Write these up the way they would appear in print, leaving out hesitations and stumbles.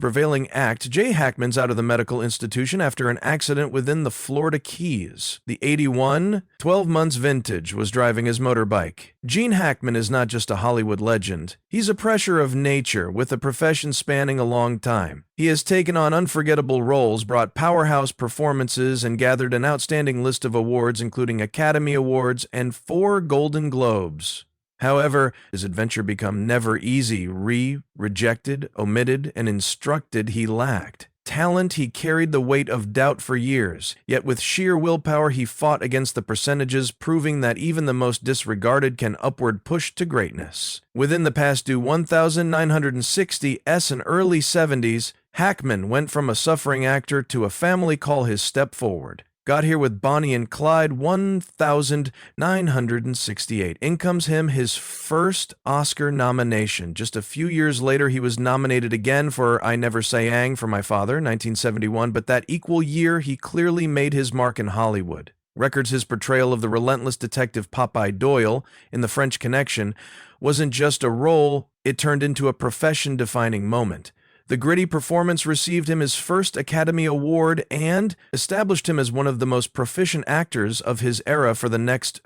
prevailing act, Jay Hackman's out of the medical institution after an accident within the Florida Keys. The 81, 12 months vintage, was driving his motorbike. Gene Hackman is not just a Hollywood legend. He's a pressure of nature with a profession spanning a long time. He has taken on unforgettable roles, brought powerhouse performances, and gathered an outstanding list of awards, including Academy Awards and 4 Golden Globes. However, his adventure become never easy. Rejected, omitted, and instructed he lacked. Talent, he carried the weight of doubt for years, yet with sheer willpower he fought against the percentages, proving that even the most disregarded can upward push to greatness. Within the past due 1960s and early 70s, Hackman went from a suffering actor to a family call his step forward. Got here with Bonnie and Clyde, 1968. In comes him his first Oscar nomination. Just a few years later, he was nominated again for I Never Say Ang for My Father, 1971, but that equal year, he clearly made his mark in Hollywood. Records his portrayal of the relentless detective Popeye Doyle in The French Connection wasn't just a role, it turned into a profession-defining moment. The gritty performance received him his first Academy Award and established him as one of the most proficient actors of his era for the next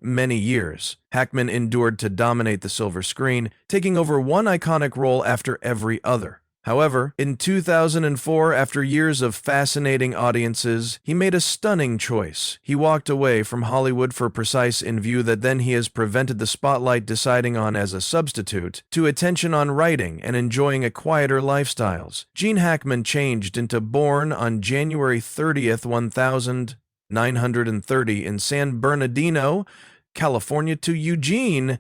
many years. Hackman endured to dominate the silver screen, taking over one iconic role after every other. However, in 2004, after years of fascinating audiences, he made a stunning choice. He walked away from Hollywood for Precise in view that then he has prevented the spotlight deciding on as a substitute to attention on writing and enjoying a quieter lifestyles. Gene Hackman changed into born on January 30th, 1930 in San Bernardino, California to Eugene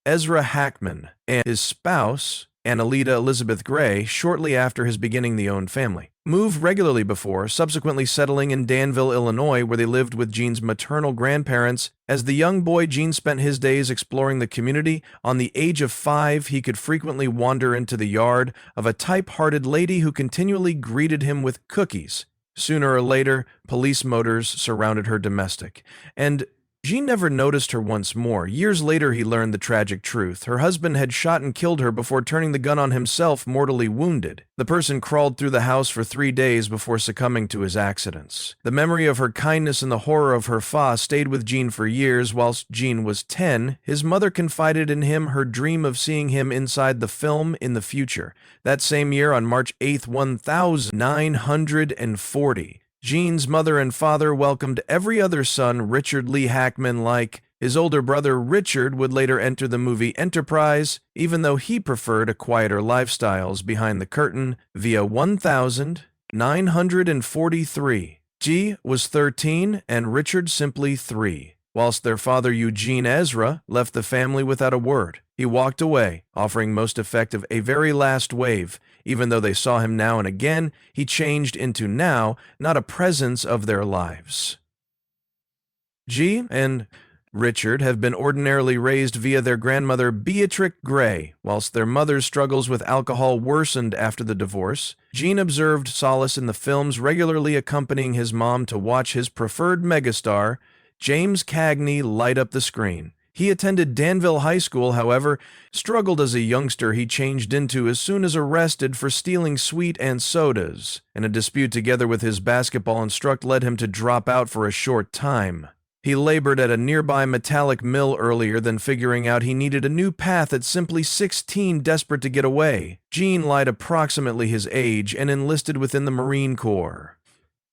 Ezra Hackman and his spouse, Annalita Elizabeth Gray, shortly after his beginning the own family. Moved regularly before, subsequently settling in Danville, Illinois, where they lived with Gene's maternal grandparents. As the young boy, Gene spent his days exploring the community. On the age of 5, he could frequently wander into the yard of a type-hearted lady who continually greeted him with cookies. Sooner or later, police motors surrounded her domestic, and Gene never noticed her once more. Years later, he learned the tragic truth. Her husband had shot and killed her before turning the gun on himself, mortally wounded. The person crawled through the house for 3 days before succumbing to his accidents. The memory of her kindness and the horror of her fa stayed with Gene for years. Whilst Gene was 10, his mother confided in him her dream of seeing him inside the film in the future. That same year, on March 8th, 1940, Gene's mother and father welcomed every other son, Richard Lee Hackman, like his older brother Richard would later enter the movie Enterprise, even though he preferred a quieter lifestyles behind the curtain via 1943. G was 13 and Richard simply 3. Whilst their father Eugene Ezra left the family without a word. He walked away, offering most effective a very last wave. Even though they saw him now and again, he changed into now, not a presence of their lives. G and Richard have been ordinarily raised via their grandmother Beatrix Gray. Whilst their mother's struggles with alcohol worsened after the divorce, Gene observed solace in the films, regularly accompanying his mom to watch his preferred megastar, James Cagney, light up the screen. He attended Danville High School, however, struggled as a youngster he changed into as soon as arrested for stealing sweet and sodas, and a dispute together with his basketball instructor led him to drop out for a short time. He labored at a nearby metallic mill earlier than figuring out he needed a new path at simply 16, desperate to get away. Gene lied approximately his age and enlisted within the Marine Corps.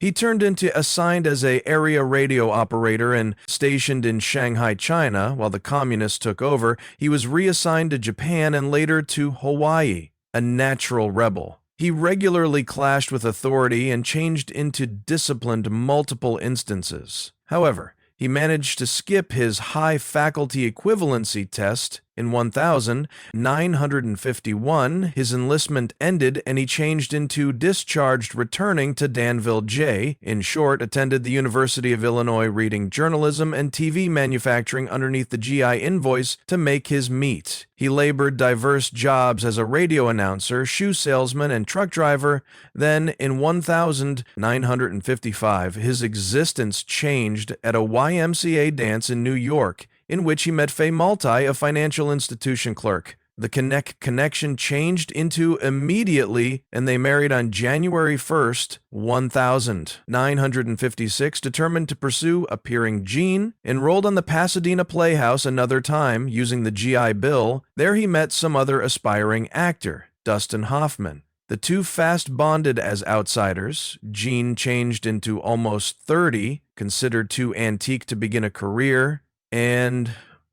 He turned into assigned as a area radio operator and stationed in Shanghai, China. While the communists took over, he was reassigned to Japan and later to Hawaii, a natural rebel. He regularly clashed with authority and changed into disciplined multiple instances. However, he managed to skip his high faculty equivalency test in 1951. His enlistment ended and he changed into discharged, returning to Danville J. In short, attended the University of Illinois reading journalism and TV manufacturing underneath the GI invoice to make his meat. He labored diverse jobs as a radio announcer, shoe salesman, and truck driver. Then, in 1955, his existence changed at a YMCA dance in New York, in which he met Fay Maltai, a financial institution clerk. The connection changed into immediately, and they married on January 1st, 1956, determined to pursue appearing Gene, enrolled on the Pasadena Playhouse another time using the GI Bill. There he met some other aspiring actor, Dustin Hoffman. The two fast bonded as outsiders. Gene changed into almost 30, considered too antique to begin a career, and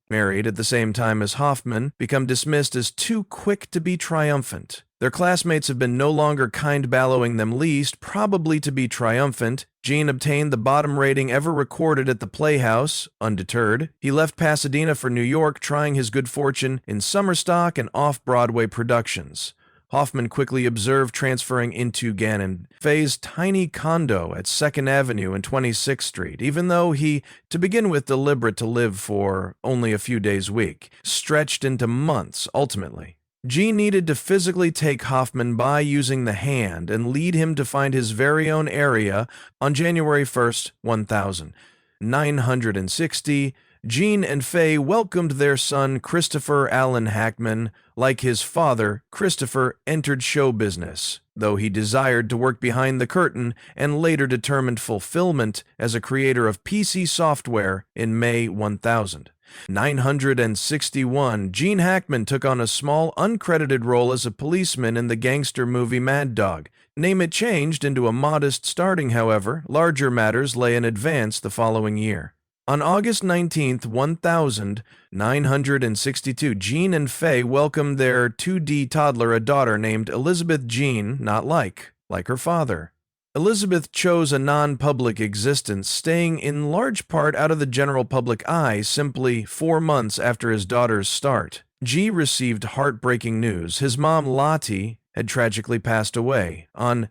married at the same time as Hoffman, become dismissed as too quick to be triumphant. Their classmates have been no longer kind-bellowing them least, probably to be triumphant. Gene obtained the bottom rating ever recorded at the Playhouse, undeterred. He left Pasadena for New York, trying his good fortune in summer stock and off-Broadway productions. Hoffman quickly observed transferring into Gannon Fay's tiny condo at 2nd Avenue and 26th Street, even though he, to begin with, deliberate to live for only a few days a week, stretched into months ultimately. Gene needed to physically take Hoffman by using the hand and lead him to find his very own area on January 1st, 1960. Gene and Fay welcomed their son, Christopher Allen Hackman. Like his father, Christopher entered show business, though he desired to work behind the curtain and later determined fulfillment as a creator of PC software in May 1961. Gene Hackman took on a small, uncredited role as a policeman in the gangster movie Mad Dog. Name it changed into a modest starting, however. Larger matters lay in advance the following year. On August 19, 1962, Gene and Fay welcomed their 2D toddler, a daughter named Elizabeth Jean, not like her father. Elizabeth chose a non-public existence, staying in large part out of the general public eye simply 4 months after his daughter's start. G received heartbreaking news. His mom, Lottie, had tragically passed away. On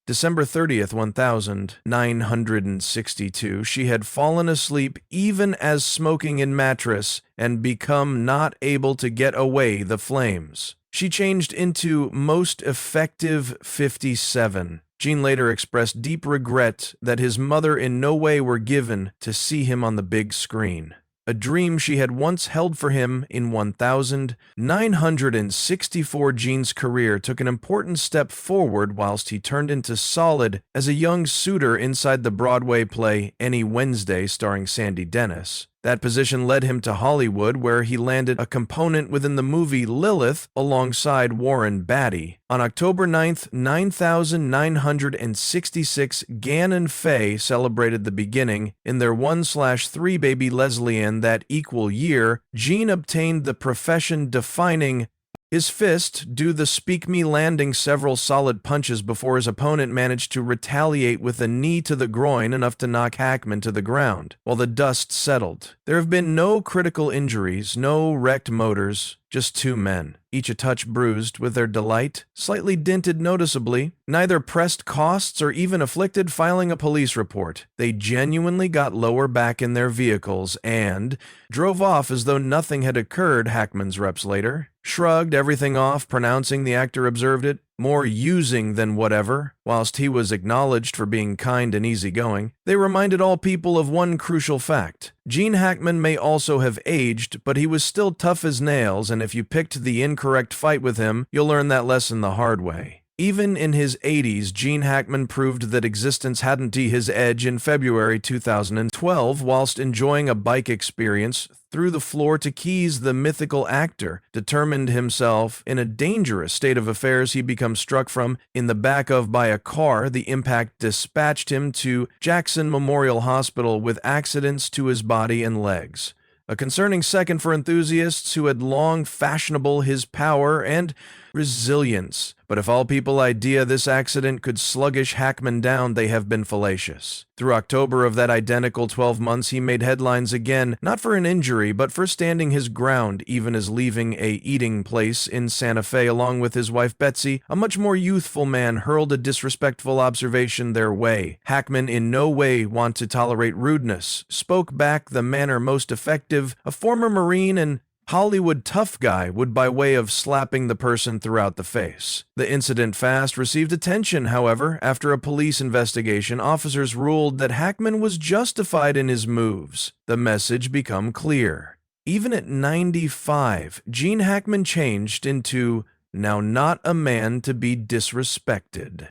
December 30th, 1962, she had fallen asleep even as smoking in mattress and become not able to get away the flames. She changed into most effective 57. Gene later expressed deep regret that his mother in no way were given to see him on the big screen. A dream she had once held for him in 1964. Gene's career took an important step forward whilst he turned into solid as a young suitor inside the Broadway play Any Wednesday starring Sandy Dennis. That position led him to Hollywood, where he landed a component within the movie Lilith alongside Warren Beatty. On October 9th, 1966, Gannon Fay celebrated the beginning. In their 1/3 baby Leslie Ann that equal year, Gene obtained the profession-defining his fist, do the speak me, landing several solid punches before his opponent managed to retaliate with a knee to the groin, enough to knock Hackman to the ground. While the dust settled, there have been no critical injuries, no wrecked motors, just two men, each a touch bruised, with their delight slightly dented noticeably. Neither pressed costs or even afflicted filing a police report. They genuinely got lower back in their vehicles and drove off as though nothing had occurred, Hackman's reps later shrugged everything off, pronouncing the actor observed it more using than whatever. Whilst he was acknowledged for being kind and easygoing, they reminded all people of one crucial fact. Gene Hackman may also have aged, but he was still tough as nails, and if you picked the incorrect fight with him, you'll learn that lesson the hard way. Even in his 80s, Gene Hackman proved that existence hadn't his edge in February 2012 whilst enjoying a bike experience. Through the floor to keys, the mythical actor determined himself in a dangerous state of affairs he'd become struck from in the back of by a car. The impact dispatched him to Jackson Memorial Hospital with accidents to his body and legs. A concerning second for enthusiasts who had long fashionable his power and resilience. But if all people idea this accident could sluggish Hackman down, they have been fallacious. Through October of that identical 12 months, he made headlines again, not for an injury, but for standing his ground, even as leaving a eating place in Santa Fe along with his wife Betsy. A much more youthful man hurled a disrespectful observation their way. Hackman in no way want to tolerate rudeness, spoke back the manner most effective. A former Marine and Hollywood tough guy would by way of slapping the person throughout the face. The incident fast received attention, however. After a police investigation, officers ruled that Hackman was justified in his moves. The message became clear. Even at 95, Gene Hackman changed into now not a man to be disrespected.